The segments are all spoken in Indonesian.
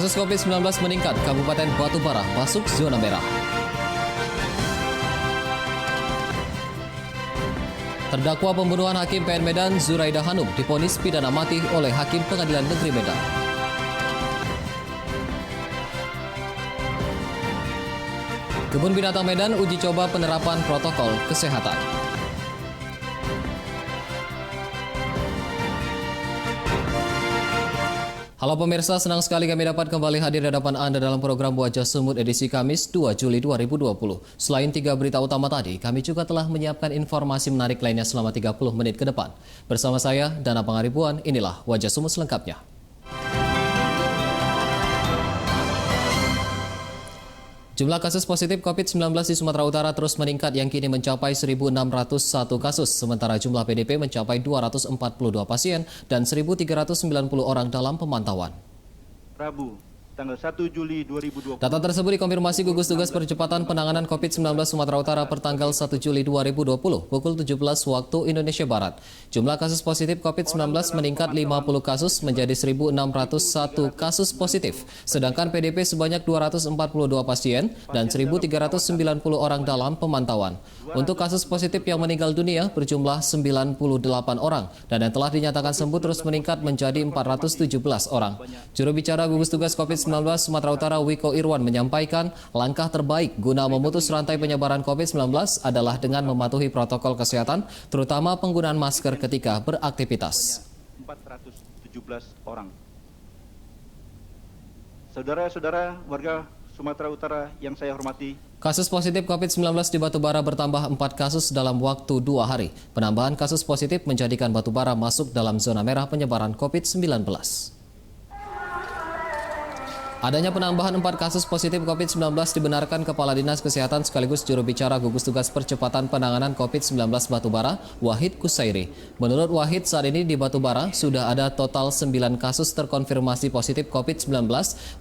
Kasus COVID-19 meningkat, Kabupaten Batubara masuk zona merah. Terdakwa pembunuhan Hakim PN Medan Zuraida Hanum divonis pidana mati oleh Hakim Pengadilan Negeri Medan. Kebun Binatang Medan uji coba penerapan protokol kesehatan. Halo pemirsa, senang sekali kami dapat kembali hadir di hadapan Anda dalam program Wajah Sumut edisi Kamis 2 Juli 2020. Selain 3 berita utama tadi, kami juga telah menyiapkan informasi menarik lainnya selama 30 menit ke depan. Bersama saya, Dana Pangaribuan, inilah Wajah Sumut selengkapnya. Jumlah kasus positif COVID-19 di Sumatera Utara terus meningkat yang kini mencapai 1.601 kasus, sementara jumlah PDP mencapai 242 pasien dan 1.390 orang dalam pemantauan. Rabu, tanggal 1 Juli 2020. Data tersebut dikonfirmasi gugus tugas percepatan penanganan COVID-19 Sumatera Utara pertanggal 1 Juli 2020 pukul 17 waktu Indonesia Barat. Jumlah kasus positif COVID-19 meningkat 50 kasus menjadi 1.601 kasus positif, sedangkan PDP sebanyak 242 pasien dan 1.390 orang dalam pemantauan. Untuk kasus positif yang meninggal dunia berjumlah 98 orang dan yang telah dinyatakan sembuh terus meningkat menjadi 417 orang. Juru bicara gugus tugas COVID-19 Sumatera Utara Wiko Irwan menyampaikan langkah terbaik guna memutus rantai penyebaran COVID-19 adalah dengan mematuhi protokol kesehatan, terutama penggunaan masker ketika beraktivitas. 417 orang. Saudara-saudara warga Sumatera Utara yang saya hormati, kasus positif COVID-19 di Batubara bertambah 4 kasus dalam waktu 2 hari. Penambahan kasus positif menjadikan Batubara masuk dalam zona merah penyebaran COVID-19. Adanya penambahan 4 kasus positif COVID-19 dibenarkan Kepala Dinas Kesehatan sekaligus juru bicara gugus tugas percepatan penanganan COVID-19 Batubara, Wahid Kusairi. Menurut Wahid, saat ini di Batubara sudah ada total 9 kasus terkonfirmasi positif COVID-19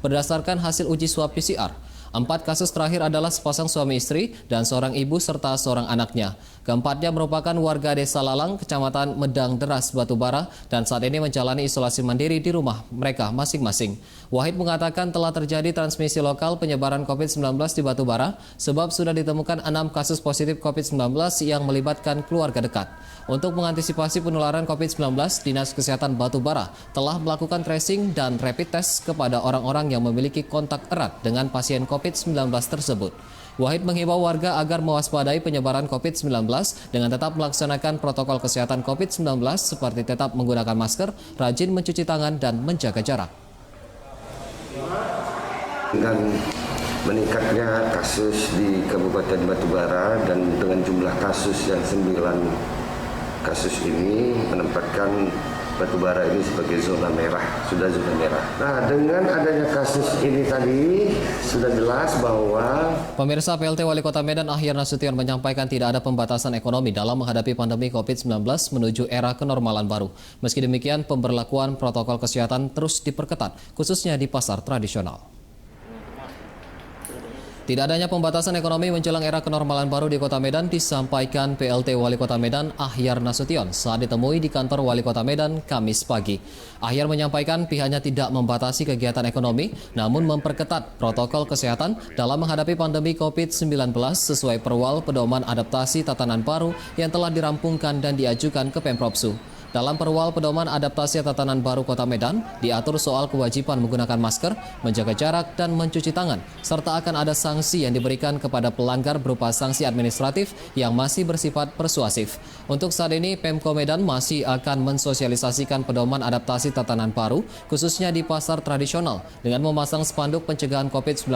berdasarkan hasil uji swab PCR. 4 kasus terakhir adalah sepasang suami istri dan seorang ibu serta seorang anaknya. Keempatnya merupakan warga Desa Lalang, Kecamatan Medang Deras, Batubara, dan saat ini menjalani isolasi mandiri di rumah mereka masing-masing. Wahid mengatakan telah terjadi transmisi lokal penyebaran COVID-19 di Batubara sebab sudah ditemukan 6 kasus positif COVID-19 yang melibatkan keluarga dekat. Untuk mengantisipasi penularan COVID-19, Dinas Kesehatan Batubara telah melakukan tracing dan rapid test kepada orang-orang yang memiliki kontak erat dengan pasien COVID-19 tersebut. Wahid menghimbau warga agar mewaspadai penyebaran COVID-19 dengan tetap melaksanakan protokol kesehatan COVID-19 seperti tetap menggunakan masker, rajin mencuci tangan, dan menjaga jarak. Dengan meningkatnya kasus di Kabupaten Batubara dan dengan jumlah kasus yang 9 kasus ini menempatkan Batubara ini sebagai zona merah, sudah zona merah. Nah, dengan adanya kasus ini tadi sudah jelas bahwa pemirsa, PLT Wali Kota Medan Ahyar Nasution menyampaikan tidak ada pembatasan ekonomi dalam menghadapi pandemi COVID-19 menuju era kenormalan baru. Meski demikian, pemberlakuan protokol kesehatan terus diperketat, khususnya di pasar tradisional. Tidak adanya pembatasan ekonomi menjelang era kenormalan baru di Kota Medan disampaikan PLT Wali Kota Medan Ahyar Nasution saat ditemui di kantor Wali Kota Medan Kamis pagi. Ahyar menyampaikan pihaknya tidak membatasi kegiatan ekonomi, namun memperketat protokol kesehatan dalam menghadapi pandemi COVID-19 sesuai Perwal Pedoman Adaptasi Tatanan Baru yang telah dirampungkan dan diajukan ke Pemprov Su. Dalam Perwal Pedoman Adaptasi Tatanan Baru Kota Medan, diatur soal kewajiban menggunakan masker, menjaga jarak, dan mencuci tangan, serta akan ada sanksi yang diberikan kepada pelanggar berupa sanksi administratif yang masih bersifat persuasif. Untuk saat ini, Pemko Medan masih akan mensosialisasikan pedoman adaptasi tatanan baru, khususnya di pasar tradisional, dengan memasang spanduk pencegahan COVID-19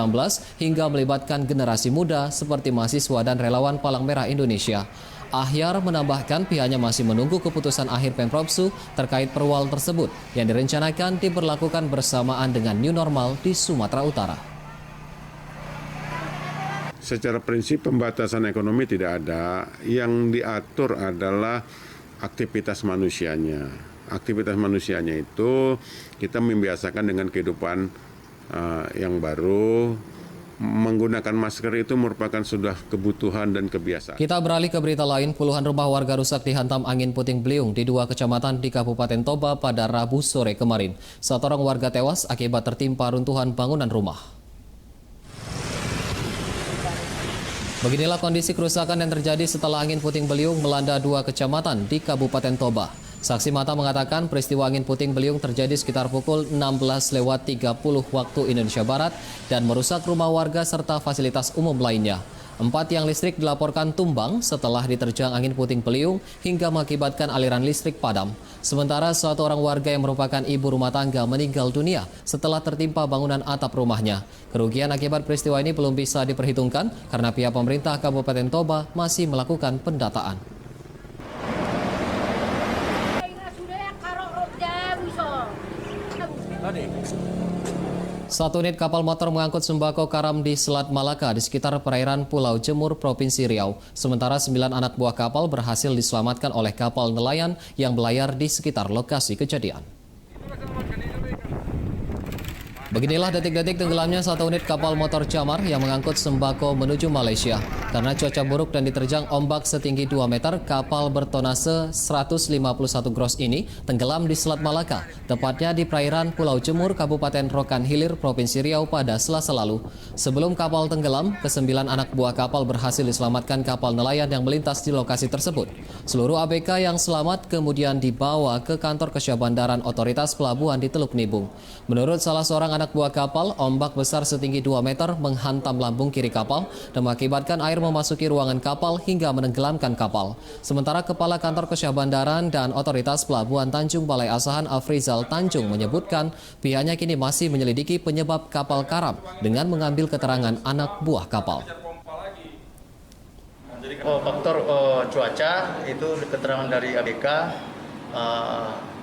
hingga melibatkan generasi muda seperti mahasiswa dan relawan Palang Merah Indonesia. Ahyar menambahkan pihaknya masih menunggu keputusan akhir Pemprov Su terkait perwal tersebut yang direncanakan diberlakukan bersamaan dengan new normal di Sumatera Utara. Secara prinsip pembatasan ekonomi tidak ada, yang diatur adalah aktivitas manusianya. Aktivitas manusianya itu kita membiasakan dengan kehidupan yang baru, menggunakan masker itu merupakan sudah kebutuhan dan kebiasaan. Kita beralih ke berita lain, puluhan rumah warga rusak dihantam angin puting beliung di 2 kecamatan di Kabupaten Toba pada Rabu sore kemarin. 1 orang warga tewas akibat tertimpa runtuhan bangunan rumah. Beginilah kondisi kerusakan yang terjadi setelah angin puting beliung melanda 2 kecamatan di Kabupaten Toba. Saksi mata mengatakan peristiwa angin puting beliung terjadi sekitar pukul 16.30 waktu Indonesia Barat dan merusak rumah warga serta fasilitas umum lainnya. 4 tiang listrik dilaporkan tumbang setelah diterjang angin puting beliung hingga mengakibatkan aliran listrik padam. Sementara 1 orang warga yang merupakan ibu rumah tangga meninggal dunia setelah tertimpa bangunan atap rumahnya. Kerugian akibat peristiwa ini belum bisa diperhitungkan karena pihak pemerintah Kabupaten Toba masih melakukan pendataan. Satu unit kapal motor mengangkut sembako karam di Selat Malaka di sekitar perairan Pulau Jemur, Provinsi Riau. Sementara 9 anak buah kapal berhasil diselamatkan oleh kapal nelayan yang berlayar di sekitar lokasi kejadian. Beginilah detik-detik tenggelamnya 1 unit kapal motor Camar yang mengangkut sembako menuju Malaysia. Karena cuaca buruk dan diterjang ombak setinggi 2 meter, kapal bertonase 151 gross ini tenggelam di Selat Malaka, tepatnya di perairan Pulau Jemur, Kabupaten Rokan Hilir, Provinsi Riau pada Selasa lalu. Sebelum kapal tenggelam, ke-9 anak buah kapal berhasil diselamatkan kapal nelayan yang melintas di lokasi tersebut. Seluruh ABK yang selamat kemudian dibawa ke kantor Kesyahbandaran Otoritas Pelabuhan di Teluk Nibung. Menurut salah seorang anak buah kapal, ombak besar setinggi 2 meter menghantam lambung kiri kapal dan mengakibatkan air memasuki ruangan kapal hingga menenggelamkan kapal. Sementara Kepala Kantor Kesyahbandaran dan Otoritas Pelabuhan Tanjung Balai Asahan Afrizal Tanjung menyebutkan pihaknya kini masih menyelidiki penyebab kapal karam dengan mengambil keterangan anak buah kapal. Faktor cuaca itu keterangan dari ABK,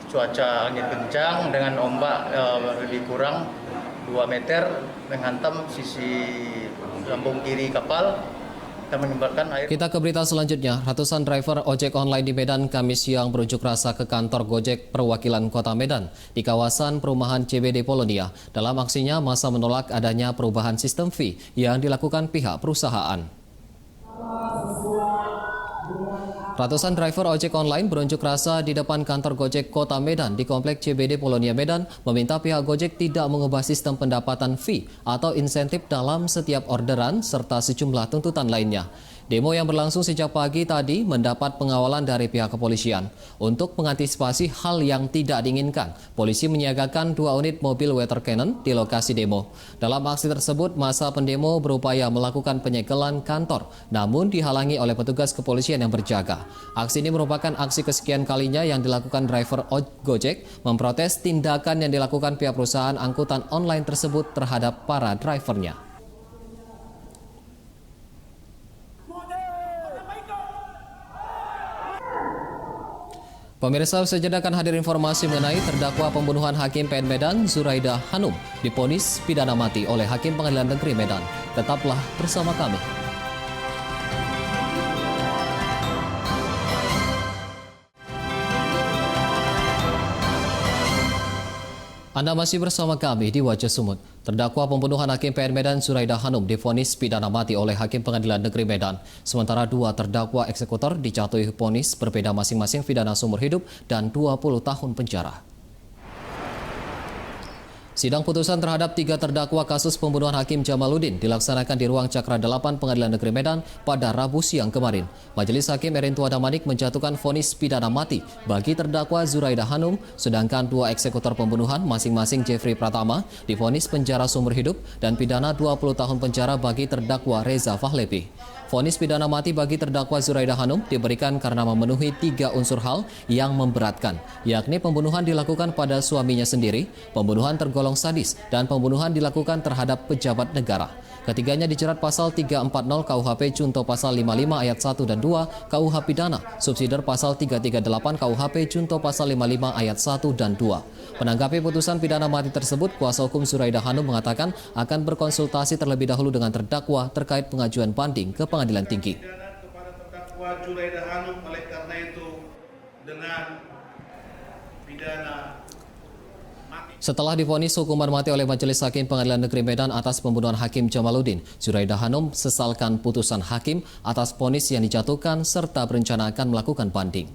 cuaca angin kencang dengan ombak lebih kurang 2 meter menghantam sisi lambung kiri kapal dan menyebabkan air. Kita ke berita selanjutnya. Ratusan driver ojek online di Medan Kamis siang berunjuk rasa ke kantor Gojek perwakilan Kota Medan di kawasan perumahan CBD Polonia. Dalam aksinya, massa menolak adanya perubahan sistem fee yang dilakukan pihak perusahaan. Ratusan driver ojek online berunjuk rasa di depan kantor Gojek Kota Medan di Komplek CBD Polonia Medan meminta pihak Gojek tidak mengubah sistem pendapatan fee atau insentif dalam setiap orderan serta sejumlah tuntutan lainnya. Demo yang berlangsung sejak pagi tadi mendapat pengawalan dari pihak kepolisian. Untuk mengantisipasi hal yang tidak diinginkan, polisi menyiagakan 2 unit mobil water cannon di lokasi demo. Dalam aksi tersebut, massa pendemo berupaya melakukan penyegelan kantor, namun dihalangi oleh petugas kepolisian yang berjaga. Aksi ini merupakan aksi kesekian kalinya yang dilakukan driver Gojek memprotes tindakan yang dilakukan pihak perusahaan angkutan online tersebut terhadap para drivernya. Pemirsa, sejenak akan hadir informasi mengenai terdakwa pembunuhan Hakim PN Medan Zuraida Hanum divonis pidana mati oleh Hakim Pengadilan Negeri Medan. Tetaplah bersama kami. Anda masih bersama kami di Wajah Sumut. Terdakwa pembunuhan Hakim PN Medan Zuraida Hanum divonis pidana mati oleh Hakim Pengadilan Negeri Medan. Sementara 2 terdakwa eksekutor dijatuhi vonis berbeda masing-masing pidana seumur hidup dan 20 tahun penjara. Sidang putusan terhadap 3 terdakwa kasus pembunuhan Hakim Jamaluddin dilaksanakan di ruang Cakra 8 Pengadilan Negeri Medan pada Rabu siang kemarin. Majelis Hakim Erintua Damanik menjatuhkan vonis pidana mati bagi terdakwa Zuraida Hanum, sedangkan 2 eksekutor pembunuhan masing-masing Jeffrey Pratama divonis penjara seumur hidup dan pidana 20 tahun penjara bagi terdakwa Reza Fahlevi. Vonis pidana mati bagi terdakwa Zuraida Hanum diberikan karena memenuhi 3 unsur hal yang memberatkan, yakni pembunuhan dilakukan pada suaminya sendiri, pembunuhan tergolong sadis, dan pembunuhan dilakukan terhadap pejabat negara. Ketiganya dijerat pasal 340 KUHP Junto pasal 55 ayat 1 dan 2 KUH Pidana, subsidiar pasal 338 KUHP Junto pasal 55 ayat 1 dan 2. Menanggapi putusan pidana mati tersebut, kuasa hukum Zuraida Hanum mengatakan akan berkonsultasi terlebih dahulu dengan terdakwa terkait pengajuan banding ke Pengadilan Tinggi. Kepada terdakwa Zuraida Hanum, oleh karena itu dengan pidana mati. Setelah divonis hukuman mati oleh Majelis Hakim Pengadilan Negeri Medan atas pembunuhan Hakim Jamaluddin, Zuraida Hanum sesalkan putusan hakim atas vonis yang dijatuhkan serta berencana akan melakukan banding.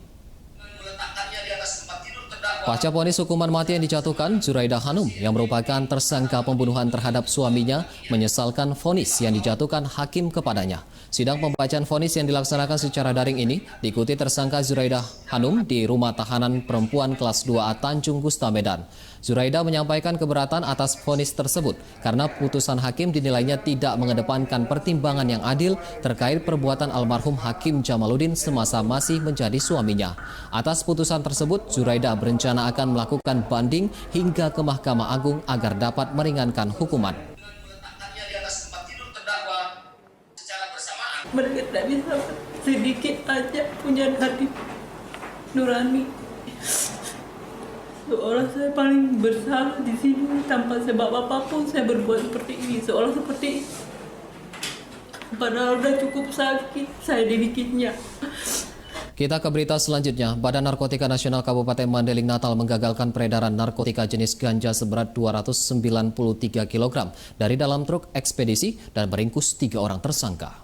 Pasca vonis hukuman mati yang dijatuhkan, Zuraida Hanum yang merupakan tersangka pembunuhan terhadap suaminya menyesalkan vonis yang dijatuhkan hakim kepadanya. Sidang pembacaan vonis yang dilaksanakan secara daring ini diikuti tersangka Zuraida Hanum di Rumah Tahanan Perempuan Kelas 2A Tanjung Gusta Medan. Zuraida menyampaikan keberatan atas vonis tersebut karena putusan hakim dinilainya tidak mengedepankan pertimbangan yang adil terkait perbuatan almarhum Hakim Jamaluddin semasa masih menjadi suaminya. Atas putusan tersebut, Zuraida berencana akan melakukan banding hingga ke Mahkamah Agung agar dapat meringankan hukuman. Mereka tidak bisa sedikit aja punya hati nurani. Seolah saya paling bersalah di sini, tanpa sebab apapun saya berbuat seperti ini, seolah seperti padahal udah cukup sakit saya dibikinnya. Kita ke berita selanjutnya. Badan Narkotika Nasional Kabupaten Mandailing Natal menggagalkan peredaran narkotika jenis ganja seberat 293 kg dari dalam truk ekspedisi dan meringkus 3 orang tersangka.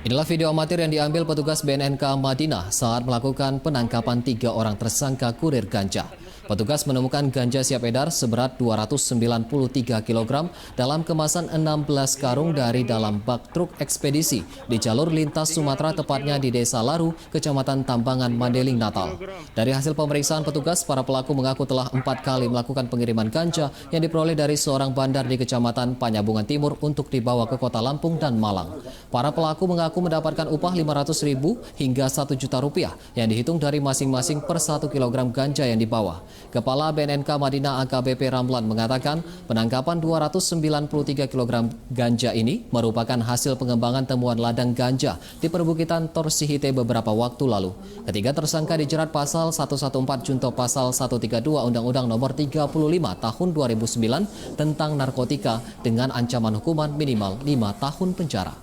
Inilah video amatir yang diambil petugas BNNK Madinah saat melakukan penangkapan 3 orang tersangka kurir ganja. Petugas menemukan ganja siap edar seberat 293 kg dalam kemasan 16 karung dari dalam bak truk ekspedisi di jalur lintas Sumatera, tepatnya di Desa Laru, Kecamatan Tambangan, Mandailing, Natal. Dari hasil pemeriksaan petugas, para pelaku mengaku telah 4 kali melakukan pengiriman ganja yang diperoleh dari seorang bandar di Kecamatan Panyabungan Timur untuk dibawa ke Kota Lampung dan Malang. Para pelaku mengaku mendapatkan upah Rp500.000 hingga Rp1.000.000 yang dihitung dari masing-masing per 1 kg ganja yang dibawa. Kepala BNNK Madinah AKBP Ramlan mengatakan penangkapan 293 kg ganja ini merupakan hasil pengembangan temuan ladang ganja di perbukitan Torsihite beberapa waktu lalu. Ketiga tersangka dijerat pasal 114 junto pasal 132 Undang-Undang Nomor 35 Tahun 2009 tentang narkotika dengan ancaman hukuman minimal 5 tahun penjara.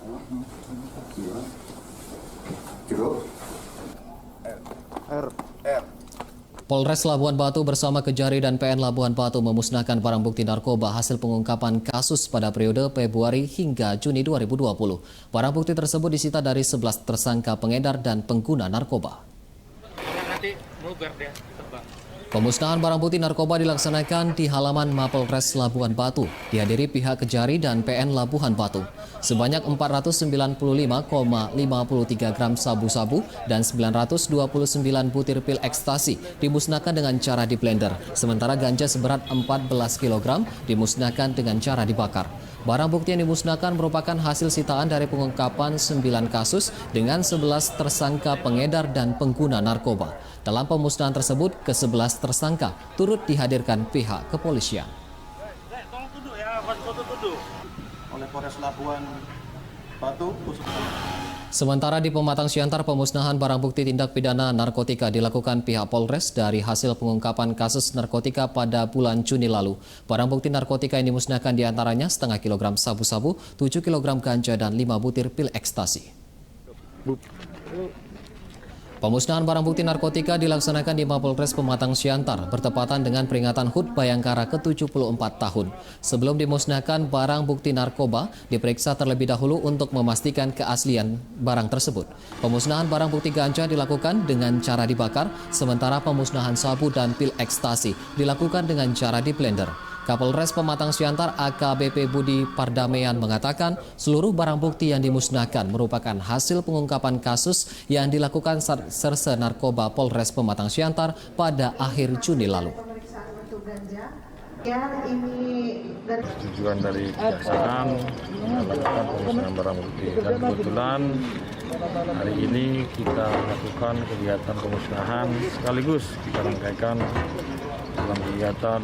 Polres Labuan Batu bersama Kejari dan PN Labuan Batu memusnahkan barang bukti narkoba hasil pengungkapan kasus pada periode Februari hingga Juni 2020. Barang bukti tersebut disita dari 11 tersangka pengedar dan pengguna narkoba. Pemusnahan barang bukti narkoba dilaksanakan di halaman Mapolres Labuan Batu, dihadiri pihak Kejari dan PN Labuan Batu. Sebanyak 495,53 gram sabu-sabu dan 929 butir pil ekstasi dimusnahkan dengan cara di blender, sementara ganja seberat 14 kg dimusnahkan dengan cara dibakar. Barang bukti yang dimusnahkan merupakan hasil sitaan dari pengungkapan 9 kasus dengan 11 tersangka pengedar dan pengguna narkoba. Dalam pemusnahan tersebut, ke-11 tersangka turut dihadirkan pihak kepolisian. oleh Polres Labuan Batu. Sementara di Pematang Siantar, pemusnahan barang bukti tindak pidana narkotika dilakukan pihak Polres dari hasil pengungkapan kasus narkotika pada bulan Juni lalu. Barang bukti narkotika yang dimusnahkan diantaranya setengah kilogram sabu-sabu, 7 kg ganja, dan 5 butir pil ekstasi. Pemusnahan barang bukti narkotika dilaksanakan di Mapolres Pematang Siantar bertepatan dengan peringatan HUT Bayangkara ke-74 tahun. Sebelum dimusnahkan barang bukti narkoba, diperiksa terlebih dahulu untuk memastikan keaslian barang tersebut. Pemusnahan barang bukti ganja dilakukan dengan cara dibakar, sementara pemusnahan sabu dan pil ekstasi dilakukan dengan cara di blender. Kapolres Pematang Siantar AKBP Budi Pardamean mengatakan seluruh barang bukti yang dimusnahkan merupakan hasil pengungkapan kasus yang dilakukan Serse Narkoba Polres Pematang Siantar pada akhir Juni lalu. Tujuan dari kejaksaan melakukan pemusnahan barang bukti, dan kebetulan hari ini kita lakukan kegiatan pemusnahan sekaligus kita rangkaikan dalam kegiatan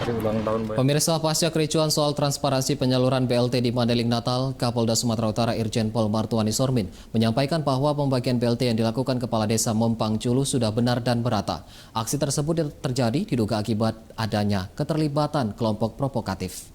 ulang tahun. Pemirsa, pasca kericuan soal transparansi penyaluran BLT di Mandailing, Natal, Kapolda Sumatera Utara Irjen Pol Martuani Sormin menyampaikan bahwa pembagian BLT yang dilakukan Kepala Desa Mompang Julu sudah benar dan merata. Aksi tersebut terjadi diduga akibat adanya keterlibatan kelompok provokatif.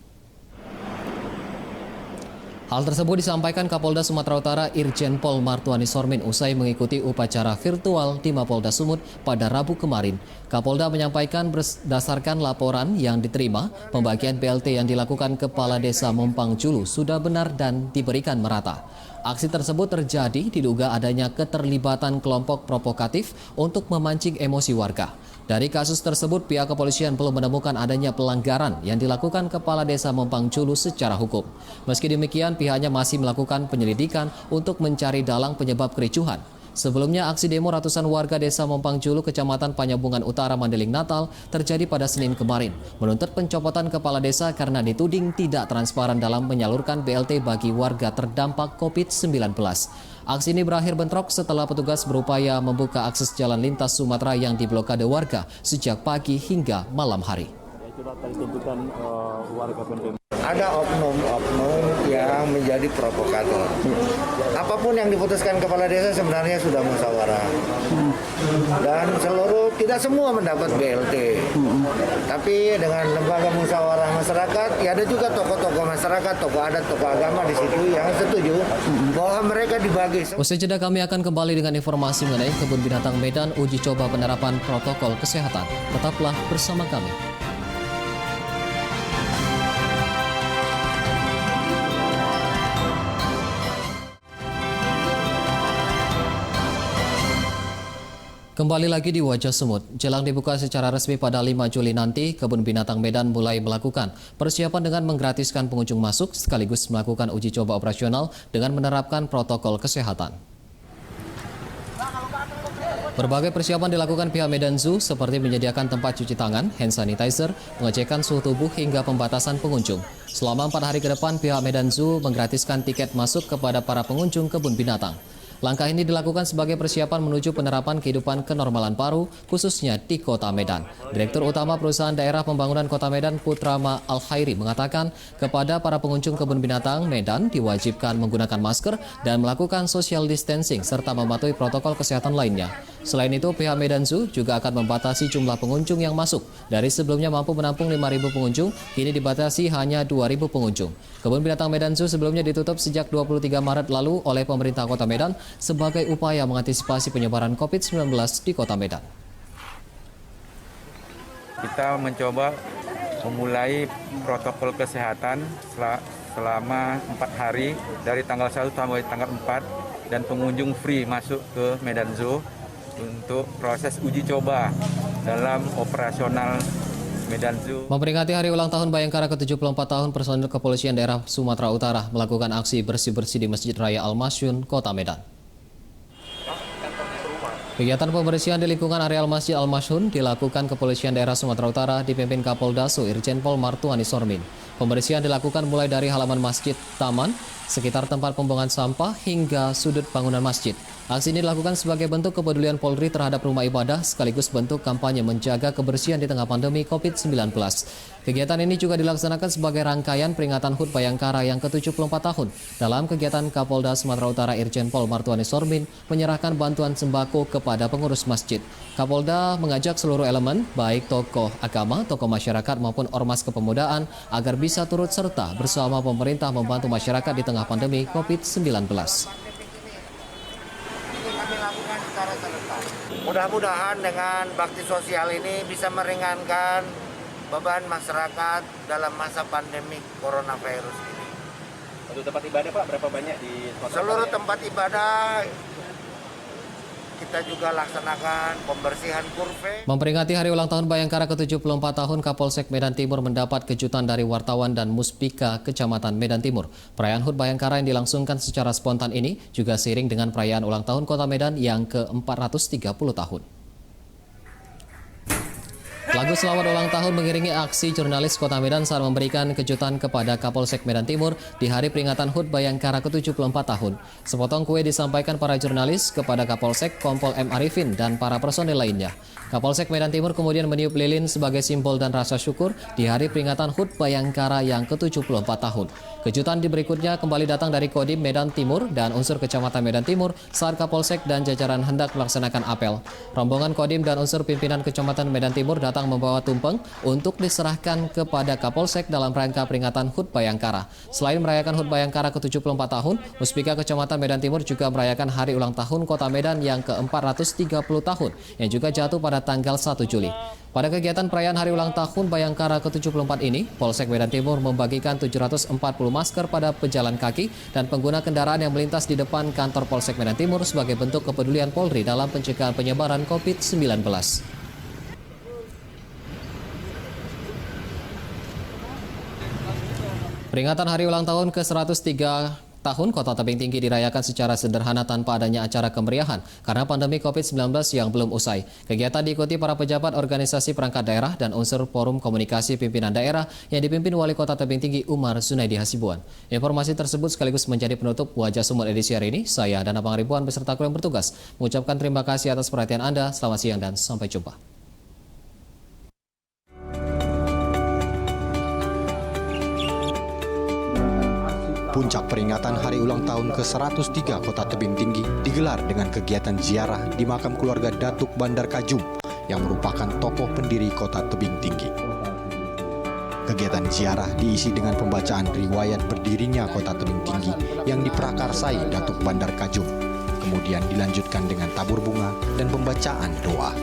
Hal tersebut disampaikan Kapolda Sumatera Utara Irjen Pol Martuani Sormin usai mengikuti upacara virtual di Mapolda Sumut pada Rabu kemarin. Kapolda menyampaikan berdasarkan laporan yang diterima, pembagian BLT yang dilakukan Kepala Desa Mompang Julu sudah benar dan diberikan merata. Aksi tersebut terjadi diduga adanya keterlibatan kelompok provokatif untuk memancing emosi warga. Dari kasus tersebut, pihak kepolisian belum menemukan adanya pelanggaran yang dilakukan Kepala Desa Mompang Julu secara hukum. Meski demikian, pihaknya masih melakukan penyelidikan untuk mencari dalang penyebab kericuhan. Sebelumnya, aksi demo ratusan warga Desa Mompang Julu, Kecamatan Panyabungan Utara, Mandeling, Natal terjadi pada Senin kemarin, menuntut pencopotan kepala desa karena dituding tidak transparan dalam menyalurkan BLT bagi warga terdampak COVID-19. Aksi ini berakhir bentrok setelah petugas berupaya membuka akses jalan lintas Sumatera yang diblokade warga sejak pagi hingga malam hari. Ada oknum-oknum yang menjadi provokator. Apapun yang diputuskan kepala desa sebenarnya sudah musyawarah. Dan tidak semua mendapat BLT. Tapi dengan lembaga musyawarah masyarakat, ya ada juga tokoh-tokoh masyarakat, tokoh adat, tokoh agama di situ yang setuju bahwa mereka dibagi. Usai jeda kami akan kembali dengan informasi mengenai Kebun Binatang Medan uji coba penerapan protokol kesehatan. Tetaplah bersama kami. Kembali lagi di Wajah Sumut. Jelang dibuka secara resmi pada 5 Juli nanti, Kebun Binatang Medan mulai melakukan persiapan dengan menggratiskan pengunjung masuk sekaligus melakukan uji coba operasional dengan menerapkan protokol kesehatan. Berbagai persiapan dilakukan pihak Medan Zoo seperti menyediakan tempat cuci tangan, hand sanitizer, pengecekan suhu tubuh hingga pembatasan pengunjung. Selama 4 hari ke depan, pihak Medan Zoo menggratiskan tiket masuk kepada para pengunjung kebun binatang. Langkah ini dilakukan sebagai persiapan menuju penerapan kehidupan kenormalan baru, khususnya di Kota Medan. Direktur Utama Perusahaan Daerah Pembangunan Kota Medan, Putrama Al-Khairi, mengatakan kepada para pengunjung kebun binatang Medan diwajibkan menggunakan masker dan melakukan social distancing serta mematuhi protokol kesehatan lainnya. Selain itu, pihak Medan Zoo juga akan membatasi jumlah pengunjung yang masuk. Dari sebelumnya mampu menampung 5.000 pengunjung, kini dibatasi hanya 2.000 pengunjung. Kebun binatang Medan Zoo sebelumnya ditutup sejak 23 Maret lalu oleh pemerintah Kota Medan sebagai upaya mengantisipasi penyebaran COVID-19 di Kota Medan. Kita mencoba memulai protokol kesehatan selama 4 hari dari tanggal 1 sampai tanggal 4 dan pengunjung free masuk ke Medan Zoo untuk proses uji coba dalam operasional Medan Zoo. Memperingati hari ulang tahun Bayangkara ke-74 tahun, personil kepolisian daerah Sumatera Utara melakukan aksi bersih-bersih di Masjid Raya Al-Masyun, Kota Medan. Kegiatan pembersihan di lingkungan areal Masjid Al-Masyun dilakukan kepolisian daerah Sumatera Utara dipimpin Kapolda Su Irjen Pol Martuani Sormin. Pembersihan dilakukan mulai dari halaman masjid, taman, sekitar tempat pembuangan sampah hingga sudut bangunan masjid. Aksi ini dilakukan sebagai bentuk kepedulian Polri terhadap rumah ibadah sekaligus bentuk kampanye menjaga kebersihan di tengah pandemi COVID-19. Kegiatan ini juga dilaksanakan sebagai rangkaian peringatan HUT Bayangkara yang ke-74 tahun. Dalam kegiatan, Kapolda Sumatera Utara Irjen Pol Martuani Sormin menyerahkan bantuan sembako kepada pengurus masjid. Kapolda mengajak seluruh elemen, baik tokoh agama, tokoh masyarakat maupun ormas kepemudaan agar bisa turut serta bersama pemerintah membantu masyarakat di tengah pandemi COVID-19. Mudah-mudahan dengan bakti sosial ini bisa meringankan beban masyarakat dalam masa pandemi coronavirus ini. Untuk tempat ibadah Pak, berapa banyak di seluruh tempat ibadah kita juga laksanakan pembersihan kurve. Memperingati hari ulang tahun Bayangkara ke-74 tahun, Kapolsek Medan Timur mendapat kejutan dari wartawan dan Muspika Kecamatan Medan Timur. Perayaan HUT Bayangkara yang dilangsungkan secara spontan ini juga seiring dengan perayaan ulang tahun Kota Medan yang ke-430 tahun. Lagu selamat ulang tahun mengiringi aksi jurnalis Kota Medan saat memberikan kejutan kepada Kapolsek Medan Timur di hari peringatan HUT Bayangkara ke-74 tahun. Sepotong kue disampaikan para jurnalis kepada Kapolsek, Kompol M. Arifin, dan para personel lainnya. Kapolsek Medan Timur kemudian meniup lilin sebagai simbol dan rasa syukur di hari peringatan HUT Bayangkara yang ke-74 tahun. Kejutan berikutnya kembali datang dari Kodim Medan Timur dan unsur Kecamatan Medan Timur saat Kapolsek dan jajaran hendak melaksanakan apel. Rombongan Kodim dan unsur pimpinan Kecamatan Medan Timur datang datang membawa tumpeng untuk diserahkan kepada Kapolsek dalam rangka peringatan HUT Bayangkara. Selain merayakan HUT Bayangkara ke-74 tahun, Muspika Kecamatan Medan Timur juga merayakan hari ulang tahun Kota Medan yang ke-430 tahun yang juga jatuh pada tanggal 1 Juli. Pada kegiatan perayaan hari ulang tahun Bayangkara ke-74 ini, Polsek Medan Timur membagikan 740 masker pada pejalan kaki dan pengguna kendaraan yang melintas di depan kantor Polsek Medan Timur sebagai bentuk kepedulian Polri dalam pencegahan penyebaran COVID-19. Peringatan hari ulang tahun ke-103 tahun Kota Tebing Tinggi dirayakan secara sederhana tanpa adanya acara kemeriahan karena pandemi COVID-19 yang belum usai. Kegiatan diikuti para pejabat organisasi perangkat daerah dan unsur forum komunikasi pimpinan daerah yang dipimpin Wali Kota Tebing Tinggi Umar Zunaidi Hasibuan. Informasi tersebut sekaligus menjadi penutup Wajah Sumut edisi hari ini. Saya dan Abang Ribuan beserta kru yang bertugas mengucapkan terima kasih atas perhatian Anda. Selamat siang dan sampai jumpa. Puncak peringatan hari ulang tahun ke-103 Kota Tebing Tinggi digelar dengan kegiatan ziarah di makam keluarga Datuk Bandar Kajum yang merupakan tokoh pendiri Kota Tebing Tinggi. Kegiatan ziarah diisi dengan pembacaan riwayat berdirinya Kota Tebing Tinggi yang diprakarsai Datuk Bandar Kajum, kemudian dilanjutkan dengan tabur bunga dan pembacaan doa.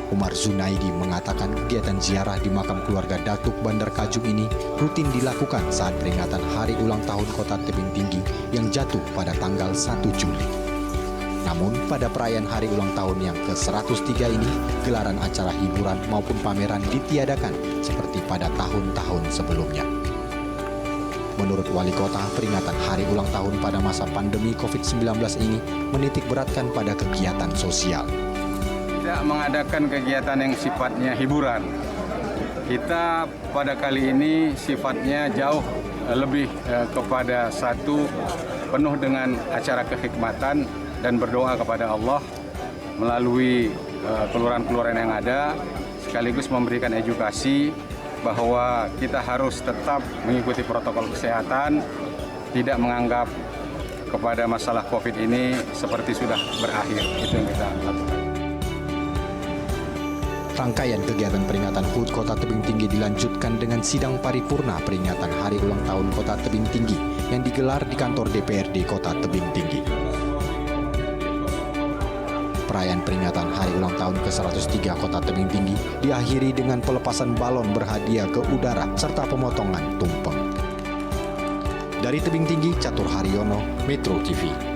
Umar Zunaidi mengatakan kegiatan ziarah di makam keluarga Datuk Bandar Kajum ini rutin dilakukan saat peringatan hari ulang tahun Kota Tebing Tinggi yang jatuh pada tanggal 1 Juli. Namun pada perayaan hari ulang tahun yang ke-103 ini, gelaran acara hiburan maupun pameran ditiadakan seperti pada tahun-tahun sebelumnya. Menurut Wali Kota, peringatan hari ulang tahun pada masa pandemi COVID-19 ini menitik beratkan pada kegiatan sosial. Tidak mengadakan kegiatan yang sifatnya hiburan. Kita pada kali ini sifatnya jauh lebih kepada satu penuh dengan acara kehikmatan dan berdoa kepada Allah melalui kelurahan-kelurahan yang ada, sekaligus memberikan edukasi bahwa kita harus tetap mengikuti protokol kesehatan, tidak menganggap kepada masalah COVID ini seperti sudah berakhir. Itu yang kita lakukan. Rangkaian kegiatan peringatan HUT Kota Tebing Tinggi dilanjutkan dengan sidang paripurna peringatan Hari Ulang Tahun Kota Tebing Tinggi yang digelar di kantor DPRD Kota Tebing Tinggi. Perayaan peringatan Hari Ulang Tahun ke-103 Kota Tebing Tinggi diakhiri dengan pelepasan balon berhadiah ke udara serta pemotongan tumpeng. Dari Tebing Tinggi, Catur Haryono, Metro TV.